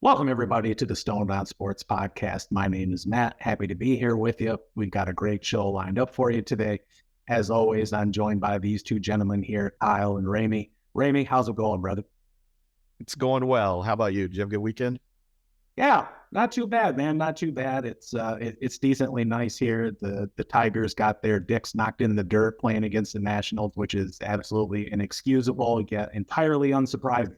Welcome, everybody, to the Stone on Sports podcast. My name is Matt. Happy to be here with you. We've got a great show lined up for you today. As always, I'm joined by these two gentlemen here, Kyle and Ramey. Ramey, how's it going, brother? It's going well. How about you? Did you have a good weekend? Yeah, not too bad, man. Not too bad. It's decently nice here. The Tigers got their dicks knocked in the dirt playing against the Nationals, which is absolutely inexcusable yet entirely unsurprising.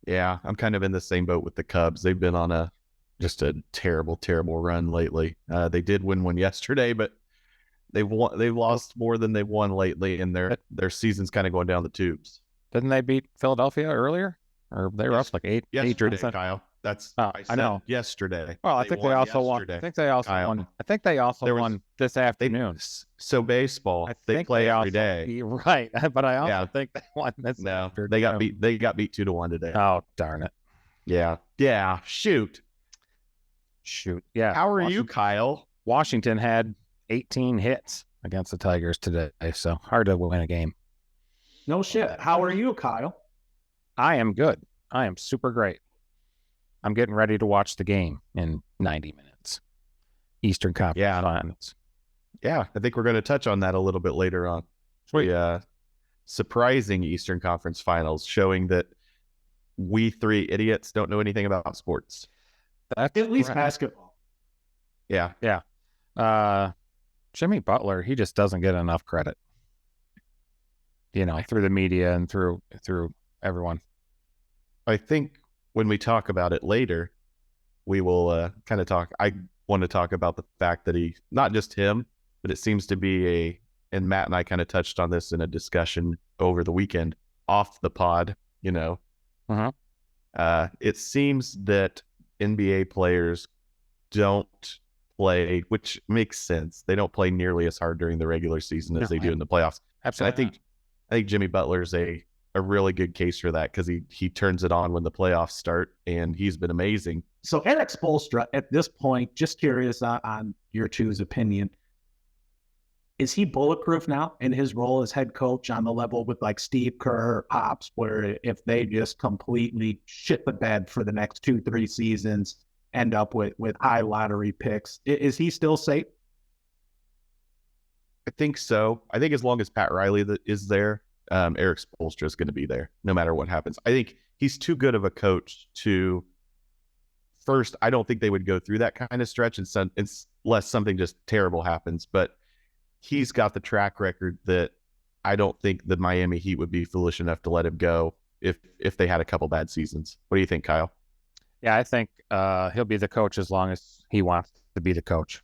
Yeah, I'm kind of in the same boat with the Cubs. They've been on just a terrible, terrible run lately. They did win one yesterday, but they've lost more than they've won lately, and their season's kind of going down the tubes. Didn't they beat Philadelphia earlier? Or they were up like eight. Yesterday, Kyle. That's I know. Yesterday. Well, I think they also won. I think they also won. I think they also won this afternoon. So baseball, they play every day. Right, but I also think they won this. No, they got beat. They got beat 2-1 today. Oh, darn it! Yeah. Shoot. Yeah. How are you, Kyle? Washington had 18 hits against the Tigers today, so hard to win a game. No shit. How are you, Kyle? I am good. I am super great. I'm getting ready to watch the game in 90 minutes. Eastern Conference Finals. Yeah, I think we're going to touch on that a little bit later on. Sweet. Surprising Eastern Conference Finals, showing that we three idiots don't know anything about sports. That's at least basketball. Yeah. Jimmy Butler, he just doesn't get enough credit. Through the media and through everyone. I think when we talk about it later, we will kind of talk. I want to talk about the fact that he, not just him, but it seems to be and Matt and I kind of touched on this in a discussion over the weekend off the pod, It seems that NBA players don't play, which makes sense. They don't play nearly as hard during the regular season as they do in the playoffs. Absolutely. And I think Jimmy Butler's a really good case for that because he turns it on when the playoffs start, and he's been amazing. So Eric Spoelstra, at this point, just curious on your two's opinion, is he bulletproof now in his role as head coach on the level with like Steve Kerr or Pops, where if they just completely shit the bed for the next 2-3 seasons, end up with high lottery picks, is he still safe? I think so. I think as long as Pat Riley is there, Eric Spoelstra is going to be there no matter what happens. I think he's too good of a coach to first. I don't think they would go through that kind of stretch unless something just terrible happens. But he's got the track record that I don't think the Miami Heat would be foolish enough to let him go if they had a couple bad seasons. What do you think, Kyle? Yeah, I think he'll be the coach as long as he wants to be the coach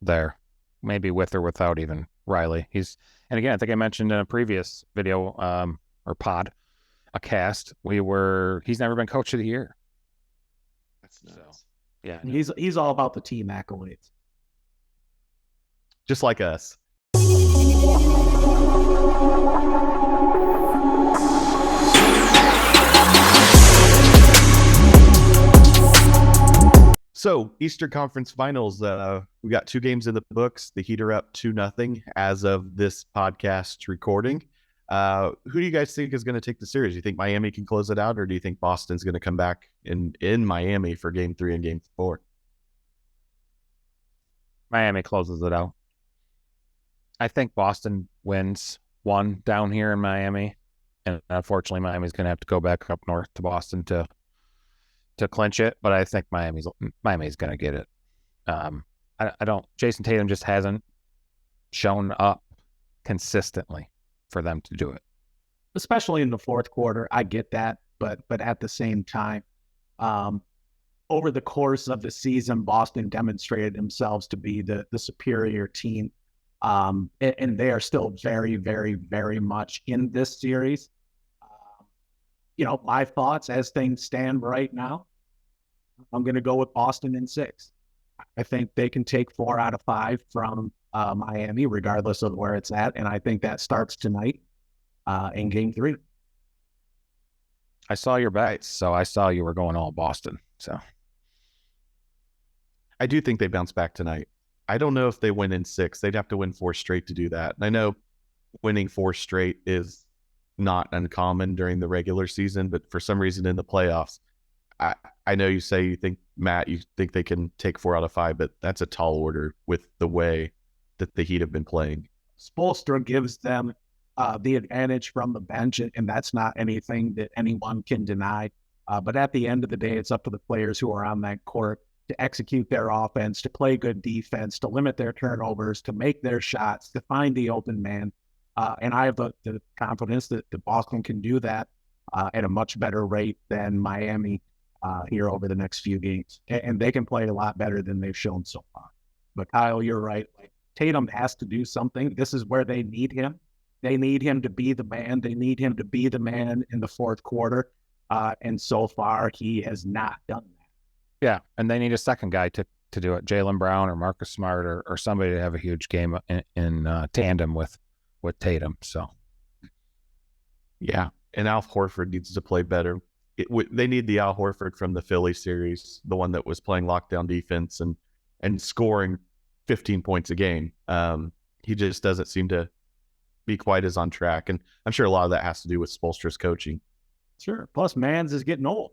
there. Maybe with or without even Riley. And again, I think I mentioned in a previous video or pod, a cast, he's never been coach of the year. That's nuts. So, yeah. He's all about the team accolades. Just like us. So Eastern Conference Finals, we got 2 games in the books. The Heat are up 2-0 as of this podcast recording. Who do you guys think is going to take the series? Do you think Miami can close it out, or do you think Boston's going to come back in Miami for Game 3 and Game 4? Miami closes it out. I think Boston wins 1 down here in Miami, and unfortunately Miami's going to have to go back up north to Boston to clinch it, but I think Miami's going to get it. Jason Tatum just hasn't shown up consistently for them to do it. Especially in the fourth quarter. I get that, but at the same time, over the course of the season, Boston demonstrated themselves to be the superior team. And they are still very, very, very much in this series. My thoughts as things stand right now, I'm going to go with Boston in 6. I think they can take 4 out of 5 from Miami, regardless of where it's at. And I think that starts tonight in Game 3. I saw your bets, so I saw you were going all Boston. So I do think they bounce back tonight. I don't know if they win in 6. They'd have to win 4 straight to do that. And I know winning 4 straight is not uncommon during the regular season, but for some reason in the playoffs, I know you say you think, Matt, you think they can take 4 out of 5, but that's a tall order with the way that the Heat have been playing. Spoelstra gives them the advantage from the bench, and that's not anything that anyone can deny. But at the end of the day, it's up to the players who are on that court to execute their offense, to play good defense, to limit their turnovers, to make their shots, to find the open man. And I have the confidence that Boston can do that at a much better rate than Miami here over the next few games. And they can play a lot better than they've shown so far. But Kyle, you're right. Like, Tatum has to do something. This is where they need him. They need him to be the man. They need him to be the man in the fourth quarter. And so far, he has not done that. Yeah, and they need a second guy to do it. Jaylen Brown or Marcus Smart or somebody to have a huge game in tandem with Tatum. So, yeah, and Al Horford needs to play better. They need the Al Horford from the Philly series, the one that was playing lockdown defense and scoring 15 points a game. He just doesn't seem to be quite as on track, and I'm sure a lot of that has to do with Spoelstra's coaching. Sure. Plus, Mans is getting old.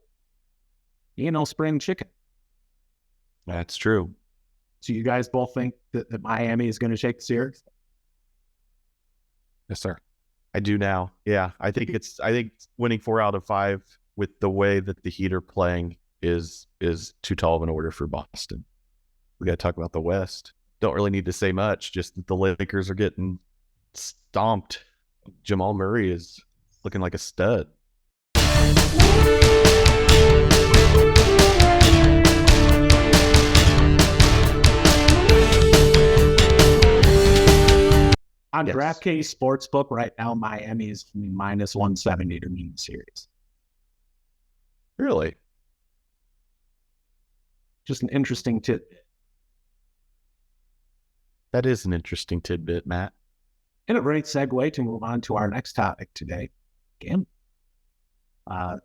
He ain't no spring chicken. That's true. So you guys both think that Miami is going to shake the series? Yes, sir. I do now. Yeah, I think winning 4 out of 5 with the way that the Heat are playing is too tall of an order for Boston. We got to talk about the West. Don't really need to say much. Just that the Lakers are getting stomped. Jamal Murray is looking like a stud. On Yes. DraftKings Sportsbook right now, Miami is minus 170 to win the series. Really? Just an interesting tidbit. That is an interesting tidbit, Matt. And a great segue to move on to our next topic today, gambling.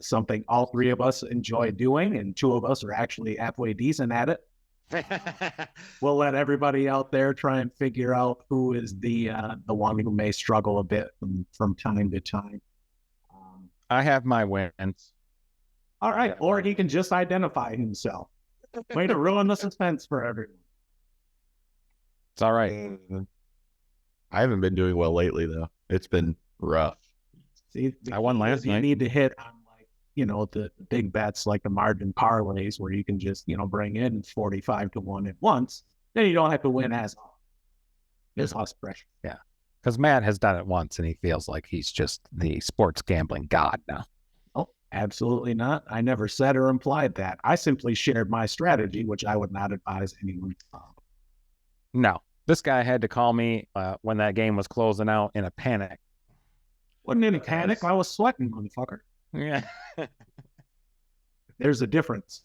Something all three of us enjoy doing, and 2 of us are actually halfway decent at it. We'll let everybody out there try and figure out who is the one who may struggle a bit from time to time. I have my wins. All right, or he can just identify himself. Way to ruin the suspense for everyone. It's all right. I haven't been doing well lately, though. It's been rough. See, I won last night. You need to hit on the big bets like the margin parlays where you can just bring in 45 to 1 at once. Then you don't have to win as often. There's less pressure. Yeah, because Matt has done it once and he feels like he's just the sports gambling god now. Oh, absolutely not. I never said or implied that. I simply shared my strategy, which I would not advise anyone to follow. No, this guy had to call me when that game was closing out in a panic. Wasn't in a panic. I was sweating, motherfucker. Yeah. There's a difference.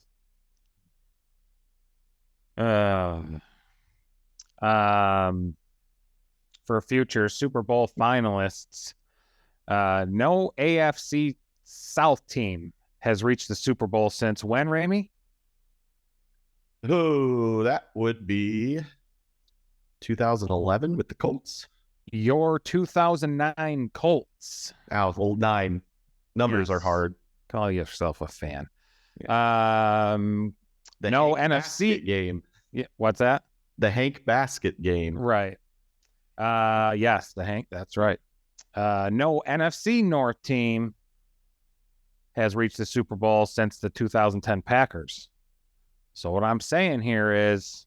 For future Super Bowl finalists, no AFC South team has reached the Super Bowl since when, Ramey? Oh, that would be 2011 with the Colts. Your 2009 Colts. Oh, well, 9. Numbers are hard. Call yourself a fan. The no Hank NFC Basket game. Yeah, what's that? The Hank Basket game. Right. Yes, the Hank. That's right. No NFC North team has reached the Super Bowl since the 2010 Packers. So what I'm saying here is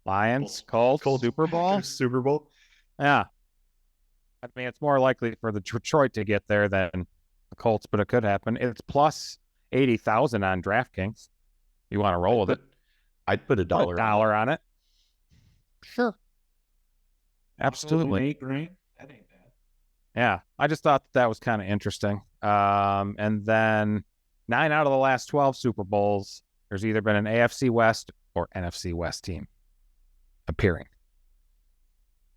Lions, Colts, Super Bowl. Super Bowl. Yeah. I mean, it's more likely for the Detroit to get there than the Colts, but it could happen. It's plus 80,000 on DraftKings. You want to roll with it? I'd put $1 on it. Sure. Absolutely. Right? That ain't bad. Yeah. I just thought that was kind of interesting. And then 9 out of the last 12 Super Bowls, there's either been an AFC West or NFC West team appearing.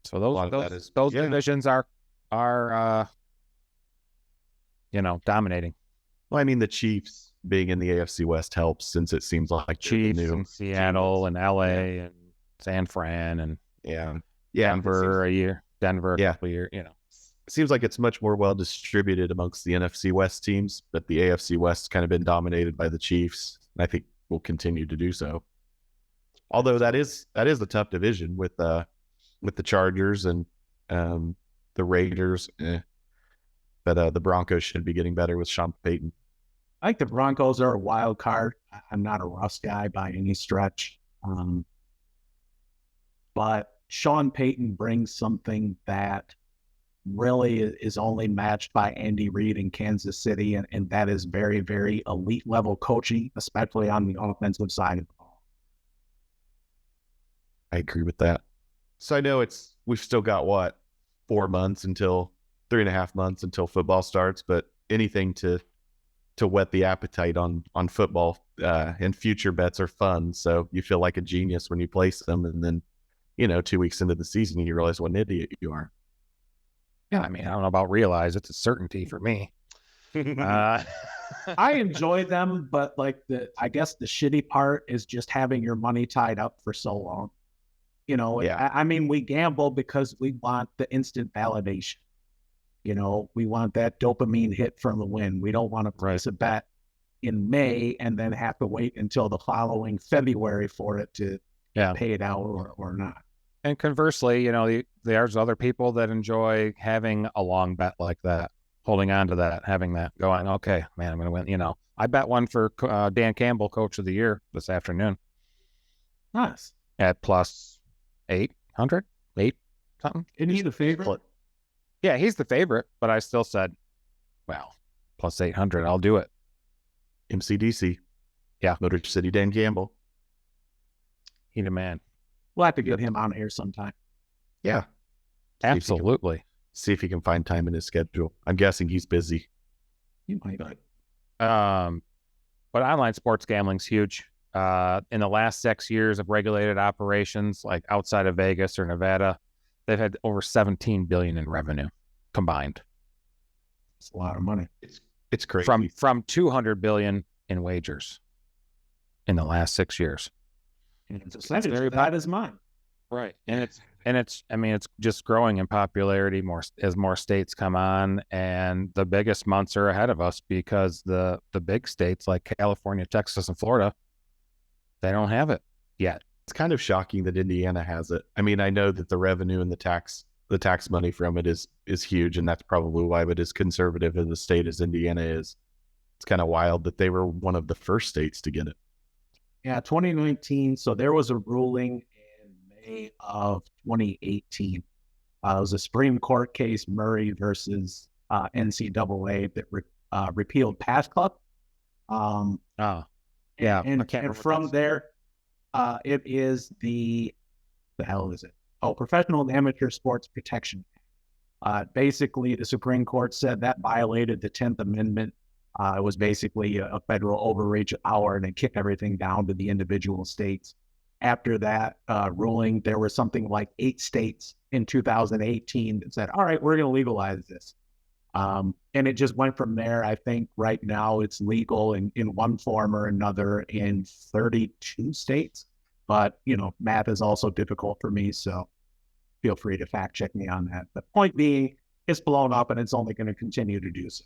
So those divisions are dominating. Well, I mean, the Chiefs being in the AFC West helps since it seems like Chiefs and Seattle and LA and San Fran and Denver a couple a year, It seems like it's much more well distributed amongst the NFC West teams, but the AFC West's kind of been dominated by the Chiefs. And I think will continue to do so. Although that is a tough division with the Chargers and the Raiders. But the Broncos should be getting better with Sean Payton. I think the Broncos are a wild card. I'm not a Russ guy by any stretch. But Sean Payton brings something that really is only matched by Andy Reid in Kansas City, and that is very, very elite level coaching, especially on the offensive side of the ball. I agree with that. So I know we've still got 3.5 months until football starts, but anything to whet the appetite on football, and future bets are fun. So you feel like a genius when you place them, and then 2 weeks into the season you realize what an idiot you are. Yeah, I mean, I don't know about realize, it's a certainty for me. I enjoy them, but I guess the shitty part is just having your money tied up for so long. Yeah. I mean, we gamble because we want the instant validation. We want that dopamine hit from the win. We don't want to place a bet in May and then have to wait until the following February for it to pay it out or not. And conversely, there's other people that enjoy having a long bet like that, holding on to that, having that going, okay, man, I'm going to win. I bet one for Dan Campbell, Coach of the Year, this afternoon. Nice. At plus 800, something. Isn't he the favorite? Yeah, he's the favorite, but I still said, well, plus 800, I'll do it. MCDC. Yeah. Motor City Dan Campbell. He the man. We'll have to get him on here sometime. Yeah. Absolutely. See if he can find time in his schedule. I'm guessing he's busy. You might. But online sports gambling's huge. In the last 6 years of regulated operations, like outside of Vegas or Nevada, they've had over $17 billion in revenue combined. It's a lot of money. It's crazy. From $200 billion in wagers in the last 6 years. It's very bad as mine. Right. And it's just growing in popularity as more states come on, and the biggest months are ahead of us because the big states like California, Texas, and Florida, they don't have it yet. It's kind of shocking that Indiana has it. I mean, I know that the revenue and the tax money from it is huge, and that's probably why it is conservative as a state as Indiana is. It's kind of wild that they were one of the first states to get it. Yeah, 2019. So there was a ruling in May of 2018. It was a Supreme Court case, Murray versus NCAA, that repealed Pass Club. Yeah. And from there, it is the hell is it? Oh, Professional and Amateur Sports Protection. Basically, the Supreme Court said that violated the 10th Amendment. It was basically a federal overreach power, and it kicked everything down to the individual states. After that ruling, there were something like 8 states in 2018 that said, all right, we're going to legalize this. And it just went from there. I think right now it's legal in one form or another in 32 states. But, math is also difficult for me, so feel free to fact check me on that. The point being, it's blown up, and it's only going to continue to do so.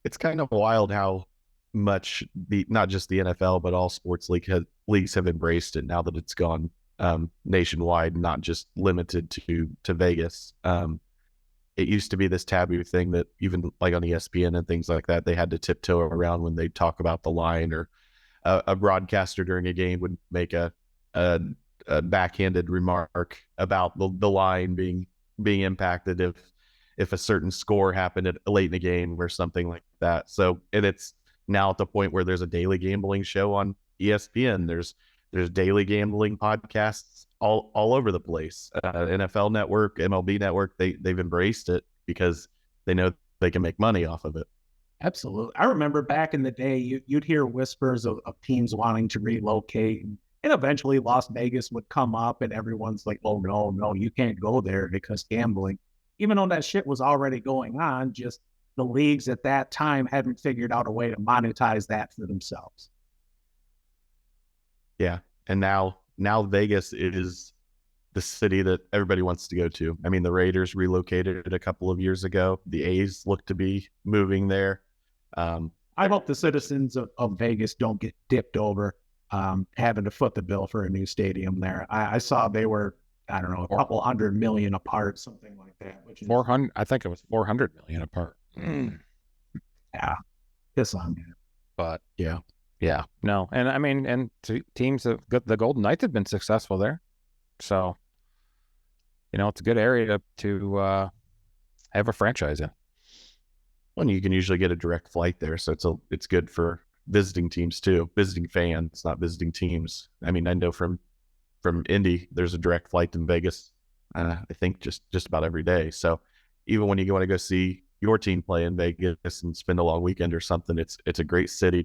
It's kind of wild how much not just the NFL, but all sports leagues have embraced it now that it's gone nationwide, not just limited to Vegas. It used to be this taboo thing that even like on ESPN and things like that, they had to tiptoe around when they talk about the line, or a broadcaster during a game would make a backhanded remark about the line being impacted if a certain score happened late in the game or something like that. So, and it's now at the point where there's a daily gambling show on ESPN. There's daily gambling podcasts all over the place. NFL Network, MLB Network, they've embraced it because they know they can make money off of it. Absolutely. I remember back in the day, you'd hear whispers of teams wanting to relocate, and eventually Las Vegas would come up, and everyone's like, oh, no, you can't go there because gambling. Even though that shit was already going on, just the leagues at that time hadn't figured out a way to monetize that for themselves. Yeah. And now Vegas is the city that everybody wants to go to. I mean, the Raiders relocated a couple of years ago. The A's look to be moving there. I I hope the citizens of Vegas don't get dipped over having to foot the bill for a new stadium there. I saw they were, I don't know, a couple $100 million apart, something like that. Which is 400. I think it was 400 million apart. Yeah, piss on me. But yeah, no, and I mean, and teams have the Golden Knights have been successful there, so it's a good area to have a franchise in. Well, and you can usually get a direct flight there, so it's good for visiting teams too, visiting fans, not visiting teams. I mean, I know from Indy, there's a direct flight in Vegas. I think just about every day. So even when you want to go see your team play in Vegas and spend a long weekend or something, it's a great city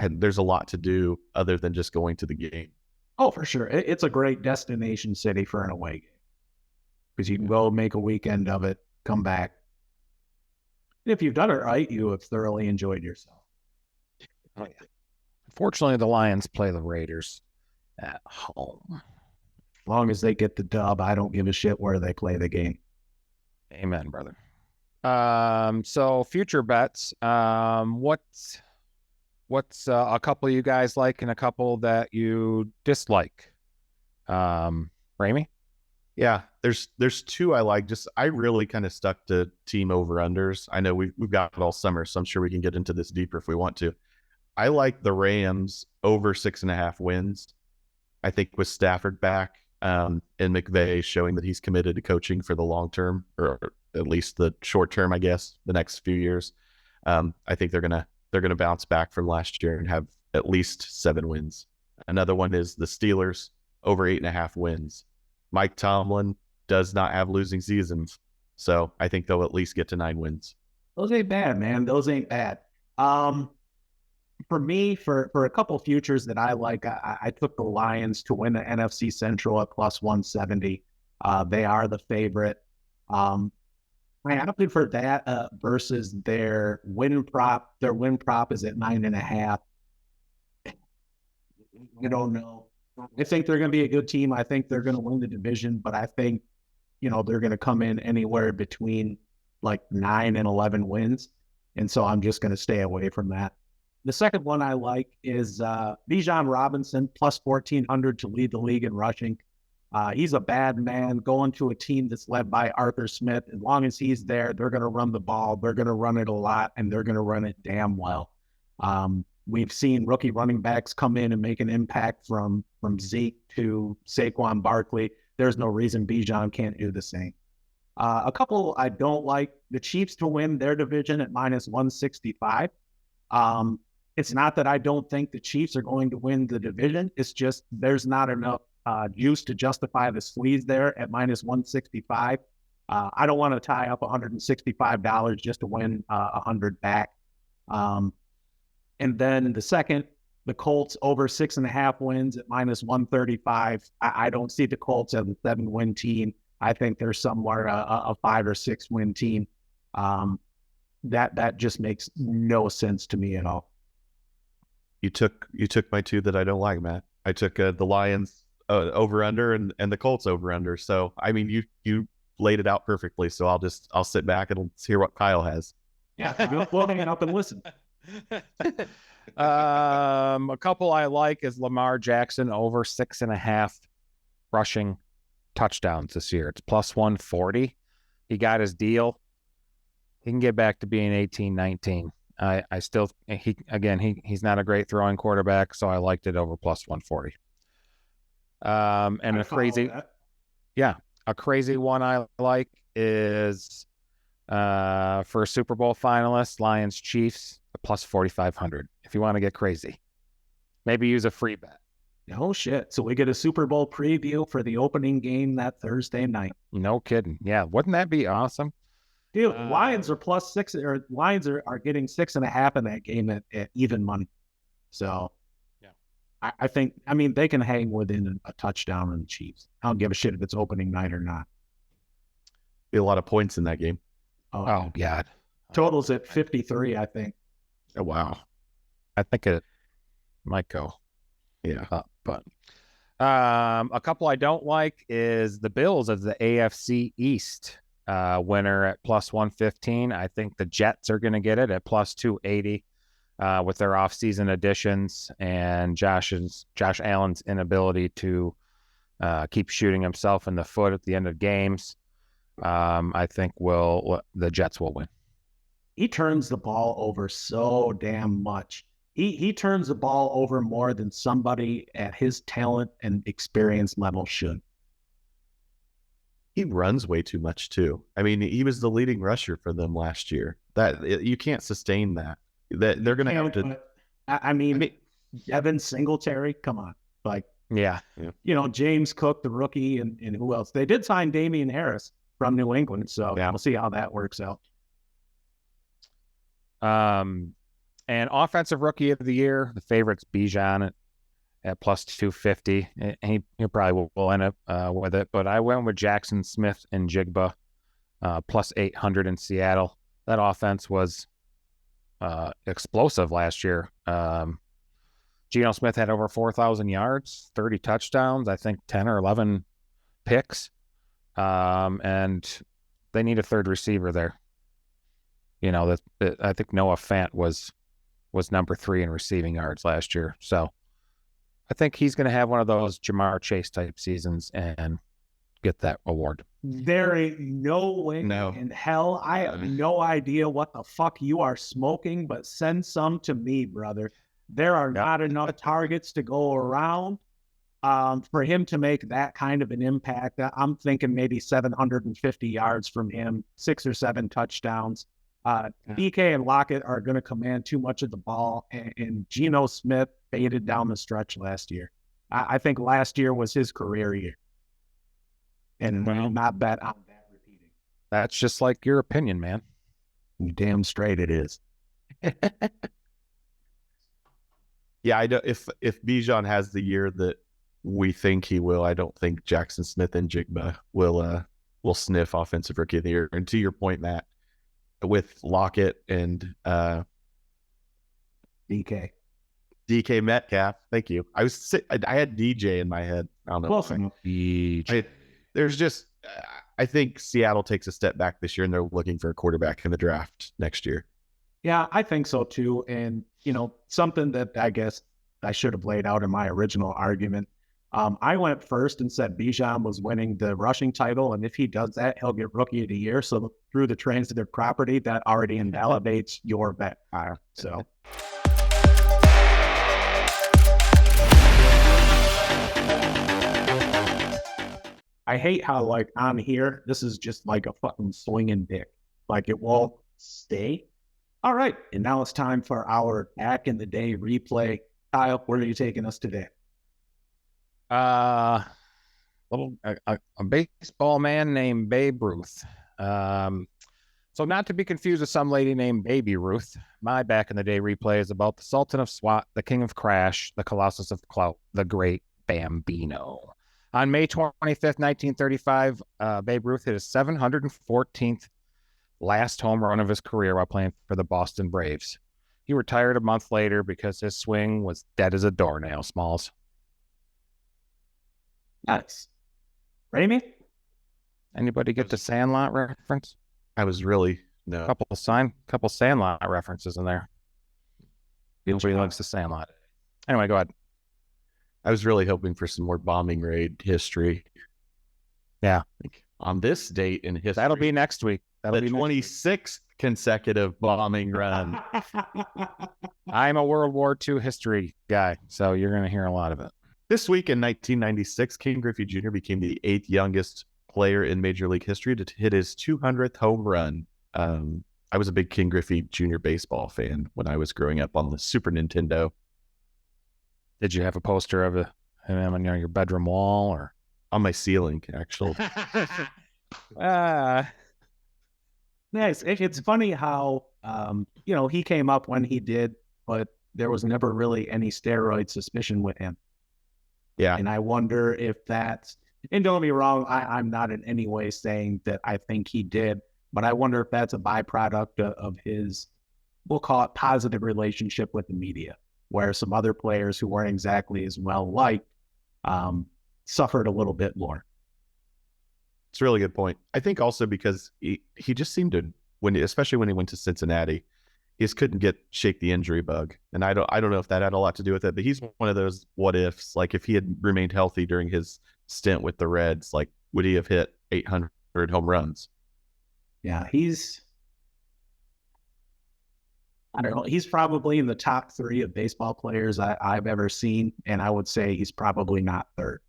and there's a lot to do other than just going to the game. Oh, for sure. It's a great destination city for an away game because you can go make a weekend of it, come back. If you've done it right, you have thoroughly enjoyed yourself. Oh, yeah. Unfortunately, the Lions play the Raiders at home. As long as they get the dub, I don't give a shit where they play the game. Amen, brother. So future bets. What's a couple you guys like and a couple that you dislike? Ramey? Yeah, there's two I like. I really kind of stuck to team over-unders. I know we've got it all summer, so I'm sure we can get into this deeper if we want to. I like the Rams over 6.5 wins. I think with Stafford back and McVay showing that he's committed to coaching for the long term, or at least the short term, I guess, the next few years. I think they're gonna bounce back from last year and have at least 7 wins. Another one is the Steelers over 8.5 wins. Mike Tomlin does not have losing seasons, so I think they'll at least get to 9 wins. Those ain't bad, man. Those ain't bad. For me, for a couple futures that I like, I took the Lions to win the NFC Central at plus 170. They are the favorite. I opted for that versus their win prop. Their win prop is at 9.5. You don't know. I think they're going to be a good team. I think they're going to win the division, but I think, they're going to come in anywhere between like 9 and 11 wins. And so I'm just going to stay away from that. The second one I like is Bijan Robinson, plus 1,400 to lead the league in rushing. He's a bad man going to a team that's led by Arthur Smith. As long as he's there, they're going to run the ball. They're going to run it a lot, and they're going to run it damn well. We've seen rookie running backs come in and make an impact from Zeke to Saquon Barkley. There's no reason Bijan can't do the same. A couple I don't like, the Chiefs to win their division at minus 165. It's not that I don't think the Chiefs are going to win the division. It's just there's not enough juice to justify the squeeze there at minus 165. I don't want to tie up $165 just to win 100 back. And then the second, the Colts over 6.5 wins at minus 135. I don't see the Colts as a 7-win team. I think they're somewhere a 5 or 6 win team. That just makes no sense to me at all. You took my two that I don't like, Matt. I took the Lions over under and the Colts over under. So I mean, you laid it out perfectly. So I'll sit back and hear what Kyle has. Yeah, we'll hang up and listen. A couple I like is Lamar Jackson over 6.5 rushing touchdowns this year. It's plus 140. He got his deal. He can get back to being 18-19. I still, he's not a great throwing quarterback, so I liked it over plus 140. And a crazy one I like is for a Super Bowl finalist, Lions Chiefs, plus 4,500. If you want to get crazy, maybe use a free bet. Oh shit! So we get a Super Bowl preview for the opening game that Thursday night. No kidding. Yeah, wouldn't that be awesome? Dude, Lions are plus 6, or Lions are getting 6.5 in that game at even money. So, yeah, I think they can hang within a touchdown on the Chiefs. I don't give a shit if it's opening night or not. Be a lot of points in that game. Oh God, totals at 53, I think. Oh wow, I think it might go. Yeah, but a couple I don't like is the Bills as the AFC East winner at plus 115. I think the Jets are going to get it at plus 280. with their offseason additions and Josh Allen's inability to keep shooting himself in the foot at the end of games, I think the Jets will win. He turns the ball over so damn much. He turns the ball over more than somebody at his talent and experience level should. He runs way too much too. I mean, he was the leading rusher for them last year. You can't sustain that. That they're going to have to. I mean, Devin Singletary, come on, like yeah. James Cook, the rookie, and who else? They did sign Damian Harris from New England, so we'll see how that works out. And offensive rookie of the year, the favorite's Bijan at plus 250. He probably will end up with it, but I went with Jackson Smith and Jigba plus 800 in Seattle. That offense was explosive last year. Geno Smith had over 4,000 yards, 30 touchdowns, I think 10 or 11 picks, and they need a third receiver there. I think Noah Fant was number 3 in receiving yards last year. So I think he's going to have one of those Jamar Chase type seasons and get that award. There ain't no way in hell. I have no idea what the fuck you are smoking, but send some to me, brother. There are not enough targets to go around for him to make that kind of an impact. I'm thinking maybe 750 yards from him, 6 or 7 touchdowns. DK and Lockett are going to command too much of the ball, and Geno Smith faded down the stretch last year. I think last year was his career year, and I'm not bet on that repeating. That's just like your opinion, man. You damn straight it is. Yeah, I don't, if Bijan has the year that we think he will, I don't think Jackson Smith and Jigba will sniff offensive rookie of the year. And to your point, Matt, with Lockett and DK Metcalf, thank you. I had DJ in my head. I don't know. Close enough. I think Seattle takes a step back this year, and they're looking for a quarterback in the draft next year. Yeah, I think so too. And, something that I guess I should have laid out in my original argument. I went first and said Bijan was winning the rushing title. And if he does that, he'll get rookie of the year. So through the transitive property, that already invalidates your bet. So. I hate how, on here, this is just like a fucking swinging dick. It won't stay. All right. And now it's time for our back in the day replay. Kyle, where are you taking us today? A baseball man named Babe Ruth. So not to be confused with some lady named Baby Ruth. My back in the day replay is about the Sultan of SWAT, the King of Crash, the Colossus of Clout, the Great Bambino. On May 25th, 1935, Babe Ruth hit his 714th last home run of his career while playing for the Boston Braves. He retired a month later because his swing was dead as a doornail, Smalls. Nice. Raimi? Anybody get the Sandlot reference? I was really no. Couple Sandlot references in there. Nobody likes the Sandlot. Anyway, go ahead. I was really hoping for some more bombing raid history. Yeah. On this date in history. That'll be next week. That'll be 26th consecutive bombing run. I'm a World War II history guy, so you're going to hear a lot of it. This week in 1996, Ken Griffey Jr. became the 8th youngest player in Major League history to hit his 200th home run. I was a big Ken Griffey Jr. baseball fan when I was growing up on the Super Nintendo. Did you have a poster of him on your bedroom wall or on my ceiling, actually? Nice. It's funny how he came up when he did, but there was never really any steroid suspicion with him. Yeah. And I wonder if that's, and don't get me wrong, I'm not in any way saying that I think he did, but I wonder if that's a byproduct of his, we'll call it positive relationship with the media, where some other players who weren't exactly as well liked suffered a little bit more. It's a really good point. I think also because he just seemed to, especially when he went to Cincinnati, he just couldn't shake the injury bug. And I don't know if that had a lot to do with it, but he's one of those what ifs. Like if he had remained healthy during his stint with the Reds, like would he have hit 800 home runs? Yeah, I don't know. He's probably in the top 3 of baseball players I've ever seen, and I would say he's probably not third.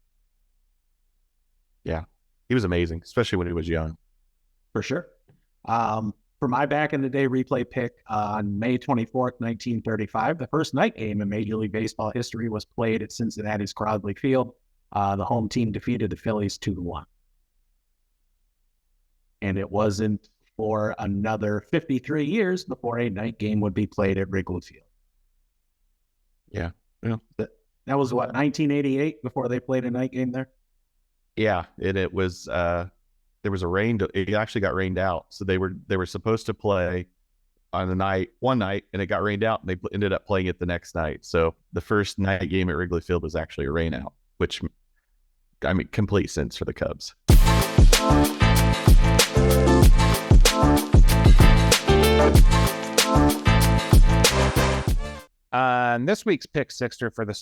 Yeah, he was amazing, especially when he was young. For sure. For my back in the day replay pick, on May 24th, 1935, the first night game in Major League Baseball history was played at Cincinnati's Crosley Field. The home team defeated the Phillies 2-1. And it wasn't for another 53 years before a night game would be played at Wrigley Field. Yeah. That was what, 1988 before they played a night game there? Yeah, and it was there was it actually got rained out. So they were supposed to play on one night, and it got rained out, and they ended up playing it the next night. So the first night game at Wrigley Field was actually a rain out, which, I mean, complete sense for the Cubs. This week's pick sixer for the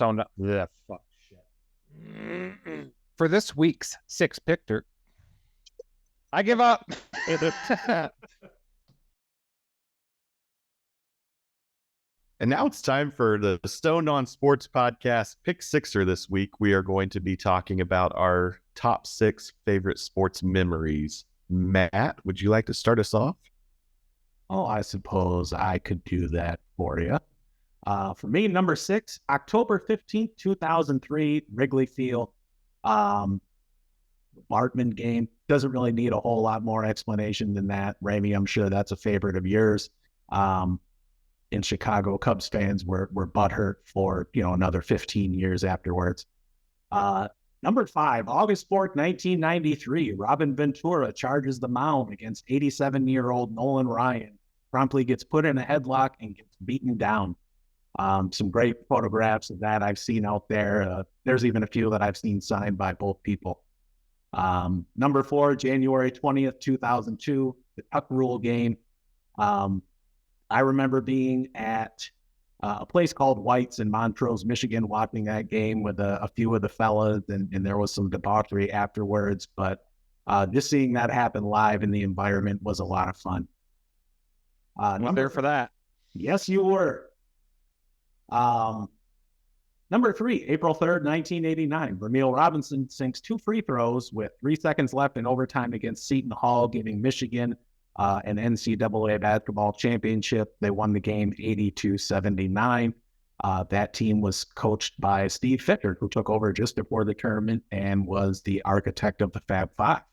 For this week's six picker, I give up. And now it's time for the Stoned On Sports Podcast Pick Sixer. This week, we are going to be talking about our top 6 favorite sports memories. Matt, would you like to start us off? Oh, I suppose I could do that for you. For me, number 6, October 15th, 2003, Wrigley Field. Bartman game. Doesn't really need a whole lot more explanation than that. Ramey, I'm sure that's a favorite of yours. In Chicago, Cubs fans were butthurt for, another 15 years afterwards. Number 5, August 4th, 1993, Robin Ventura charges the mound against 87-year-old Nolan Ryan. Promptly gets put in a headlock and gets beaten down. Some great photographs of that I've seen out there. There's even a few that I've seen signed by both people. Number 4, January 20th, 2002, the Tuck Rule game. I remember being at a place called White's in Montrose, Michigan, watching that game with a few of the fellas, and there was some debauchery afterwards. But just seeing that happen live in the environment was a lot of fun. I'm there for that. Yes, you were. Number 3, April 3rd, 1989, Vermeil Robinson sinks 2 free throws with 3 seconds left in overtime against Seton Hall, giving Michigan an NCAA basketball championship. They won the game 80-79. That team was coached by Steve Fitter, who took over just before the tournament and was the architect of the Fab Five.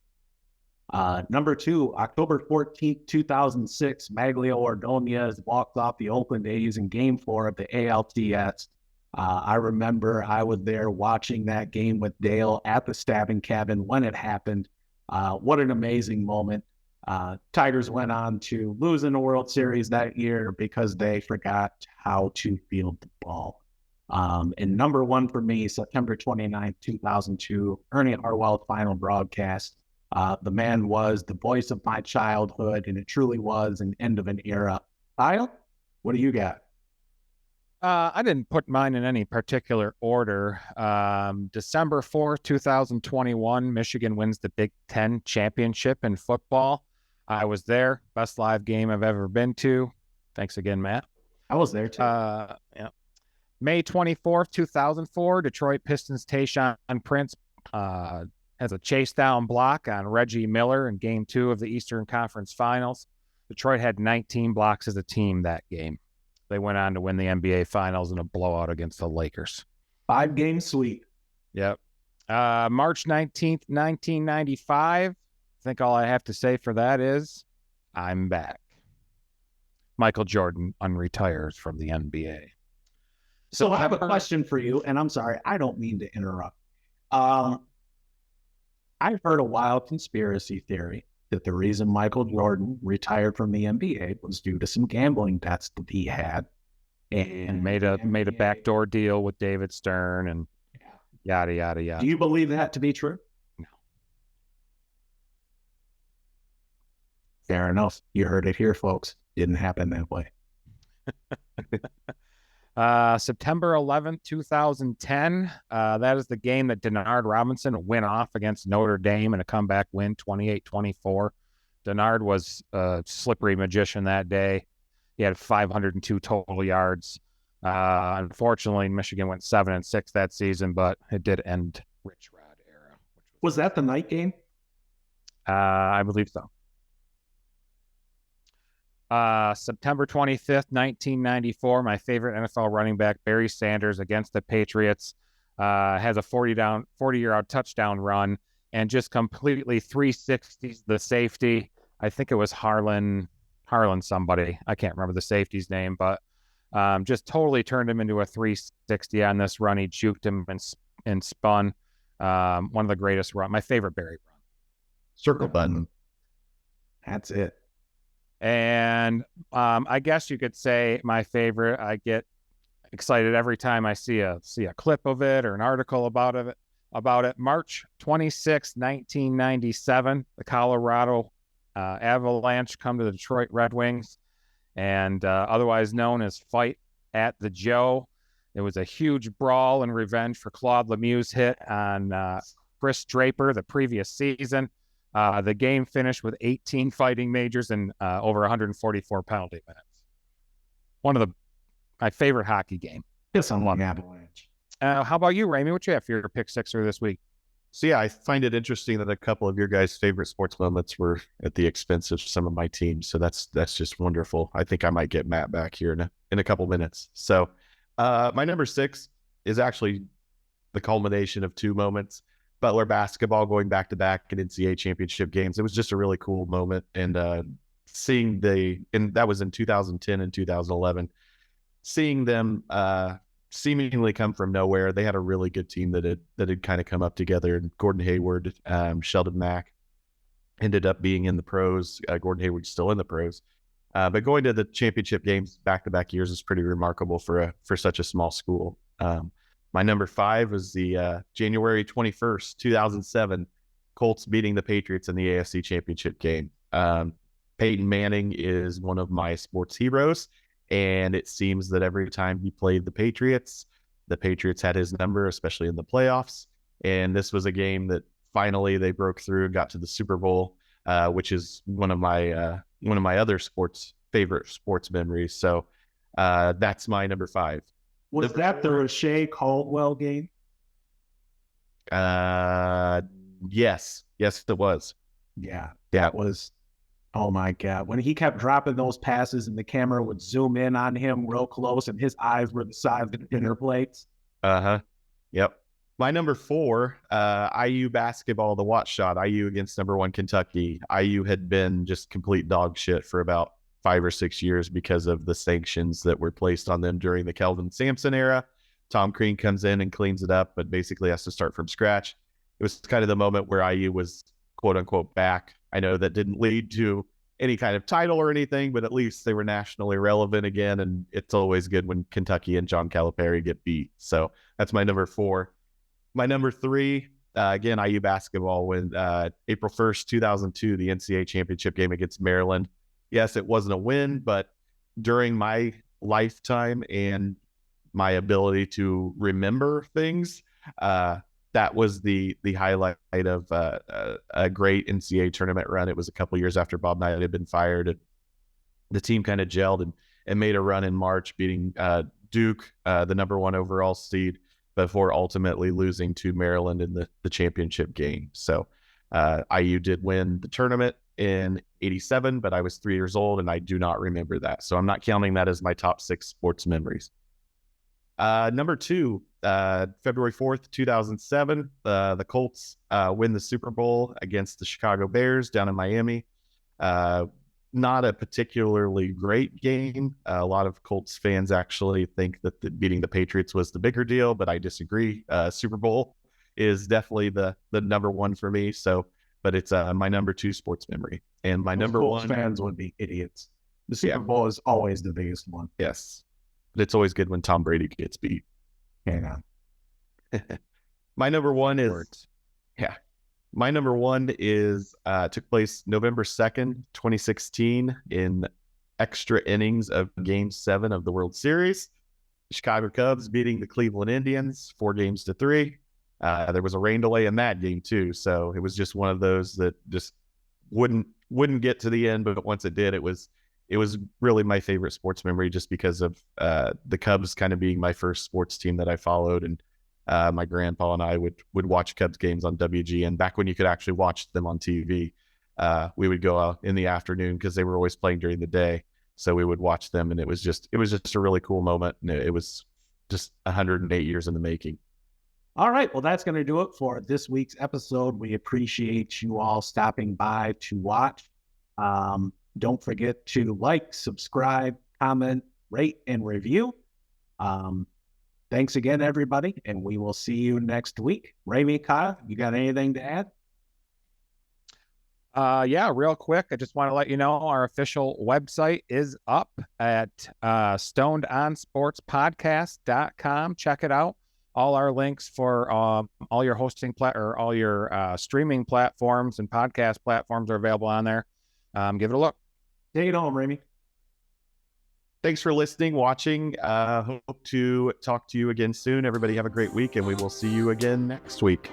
Number 2, October 14th, 2006, Maglio Ordonez walked off the Oakland A's in Game 4 of the ALTS. I remember I was there watching that game with Dale at the stabbing cabin when it happened. What an amazing moment. Tigers went on to lose in the World Series that year because they forgot how to field the ball. And number 1 for me, September 29th, 2002, Ernie Harwell's final broadcast. The man was the voice of my childhood, and it truly was an end of an era. Kyle, what do you got? I didn't put mine in any particular order. December 4th, 2021, Michigan wins the Big Ten championship in football. I was there. Best live game I've ever been to. Thanks again, Matt. I was there too. Yeah. May 24th, 2004, Detroit Pistons Tayshaun Prince has a chase down block on Reggie Miller in Game 2 of the Eastern Conference Finals. Detroit had 19 blocks as a team that game. They went on to win the NBA Finals in a blowout against the Lakers. 5-game sweep. Yep. March 19th, 1995. I think all I have to say for that is I'm back. Michael Jordan unretires from the NBA. So I have a question for you, and I'm sorry, I don't mean to interrupt. I've heard a wild conspiracy theory that the reason Michael Jordan retired from the NBA was due to some gambling debts that he had, and made a backdoor deal with David Stern and yada yada yada. Do you believe that to be true? No. Fair enough. You heard it here, folks. Didn't happen that way. September 11th, 2010. That is the game that Denard Robinson went off against Notre Dame in a comeback win, 28-24. Denard was a slippery magician that day. He had 502 total yards. Unfortunately, Michigan went 7-6 that season, but it did end Rich Rod era. Was that the night game? I believe so. September 25th, 1994, my favorite NFL running back, Barry Sanders, against the Patriots, has a 40-yard touchdown run and just completely 360s the safety. I think it was Harlan somebody. I can't remember the safety's name, but just totally turned him into a 360 on this run. He juked him and spun. One of the greatest run. My favorite Barry run. Circle button. That's it. And I guess you could say my favorite. I get excited every time I see a clip of it or an article about it. March 26, 1997, the Colorado Avalanche come to the Detroit Red Wings, and otherwise known as Fight at the Joe. It was a huge brawl and revenge for Claude Lemieux's hit on Chris Draper the previous season. The game finished with 18 fighting majors and over 144 penalty minutes. One of my favorite hockey game. It's on one Avalanche. How about you, Ramey? What you have for your pick sixer this week? So yeah, I find it interesting that a couple of your guys' favorite sports moments were at the expense of some of my teams. So that's just wonderful. I think I might get Matt back here in a couple minutes. So my number 6 is actually the culmination of 2 moments. Butler basketball going back to back in NCAA championship games. It was just a really cool moment. And and that was in 2010 and 2011, seeing them seemingly come from nowhere. They had a really good team that had kind of come up together. And Gordon Hayward, Sheldon Mack ended up being in the pros. Gordon Hayward's still in the pros. But going to the championship games back-to-back years is pretty remarkable for such a small school. My number 5 was the January 21st, 2007, Colts beating the Patriots in the AFC Championship game. Peyton Manning is one of my sports heroes, and it seems that every time he played the Patriots had his number, especially in the playoffs. And this was a game that finally they broke through and got to the Super Bowl, which is one of my other favorite sports memories. So that's my number 5. Was that the Rashay Caldwell game? Yes, it was. Yeah, that was. Oh my God! When he kept dropping those passes and the camera would zoom in on him real close, and his eyes were the size of the dinner plates. Yep. My number 4, IU basketball, the watch shot. IU against number 1 Kentucky. IU had been just complete dog shit for about 5 or 6 years because of the sanctions that were placed on them during the Kelvin Sampson era. Tom Crean comes in and cleans it up, but basically has to start from scratch. It was kind of the moment where IU was quote unquote back. I know that didn't lead to any kind of title or anything, but at least they were nationally relevant again. And it's always good when Kentucky and John Calipari get beat. So that's my number 4. My number 3, again, IU basketball, when April 1st, 2002, the NCAA championship game against Maryland. Yes, it wasn't a win, but during my lifetime and my ability to remember things, that was the highlight of a great NCAA tournament run. It was a couple years after Bob Knight had been fired. And the team kind of gelled and made a run in March, beating Duke, the number 1 overall seed, before ultimately losing to Maryland in the championship game. So IU did win the tournament in 87, but I was 3 years old and I do not remember that. So I'm not counting that as my top 6 sports memories. Number 2, February 4th, 2007, the Colts win the Super Bowl against the Chicago Bears down in Miami. Not a particularly great game. A lot of Colts fans actually think that beating the Patriots was the bigger deal, but I disagree. Super Bowl is definitely the number 1 for me. So, but it's my number 2 sports memory. And my number Colts 1 fans would be idiots. The Super Bowl is always the biggest one. Yes, but it's always good when Tom Brady gets beat. Yeah. My number 1 is My number 1 is took place November 2nd, 2016 in extra innings of Game 7 of the World Series. Chicago Cubs beating the Cleveland Indians 4-3. There was a rain delay in that game too, so it was just one of those that just wouldn't get to the end. But once it did, it was really my favorite sports memory, just because of the Cubs kind of being my first sports team that I followed, and my grandpa and I would watch Cubs games on WGN back when you could actually watch them on TV. We would go out in the afternoon because they were always playing during the day. So we would watch them, and it was just a really cool moment. And it was just 108 years in the making. All right. Well, that's going to do it for this week's episode. We appreciate you all stopping by to watch. Don't forget to like, subscribe, comment, rate, and review. Thanks again, everybody, and we will see you next week. Ramey, Kyle, you got anything to add? Yeah, real quick, I just want to let you know our official website is up at stonedonsportspodcast.com. Check it out. All our links for all your hosting all your streaming platforms and podcast platforms are available on there. Give it a look. Take it home, Ramey. Thanks for listening, watching. Hope to talk to you again soon. Everybody have a great week, and we will see you again next week.